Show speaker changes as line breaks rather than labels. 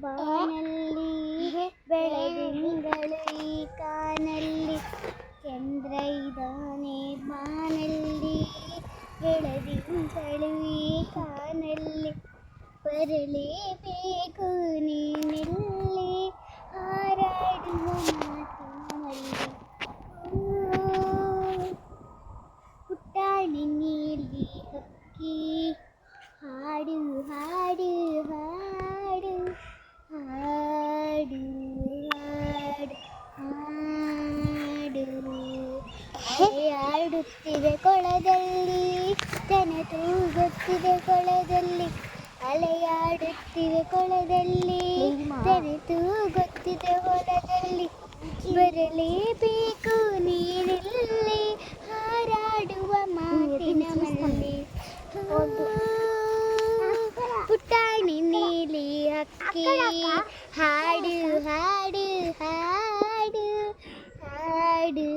ಬಾನಲ್ಲಿ ಬೆಳದಿಂಗಳು ಈ ಕಾನಲ್ಲಿ ಚಂದ್ರ ಇದ್ದಾನೆ ಬಾನಲ್ಲಿ ಬೆಳದಿಂಗಳು ಈ ಕಾನಲ್ಲಿ ಬರಲೇಬೇಕು ನೀನೆಲ್ಲಿ ಹಾರಾಡುವ ಮಾತಿನಲ್ಲಿ ಪುಟ್ಟಾಣಿ ನೀಲಿ ಹಕ್ಕಿ ಹಾಡು ಹಾಡು ಹಾಡು ಹಾಡು ಹಾಡು ಹಾಡು ಅಲೆಯಾಡುತ್ತಿದೆ ಕೊಳದಲ್ಲಿ ಜನ ತೂಗುತ್ತಿದೆ ಕೊಳದಲ್ಲಿ ಅಲೆಯಾಡುತ್ತಿದೆ ಕೊಳದಲ್ಲಿ ಜನ ತೂಗುತ್ತಿದೆ ಹೊಲದಲ್ಲಿ ಬರಲೇಬೇಕು ನೀರಿಲ್ಲಿ ಹಾರಾಡುವ ಮಾತಿನ ಮಲ್ಲಿ ಪುಟ್ಟಾಣಿ ನೀಲಿ ಹಕ್ಕಿ ಹಾಡು ಹಾಡು ಹಾಡು ಹಾಡು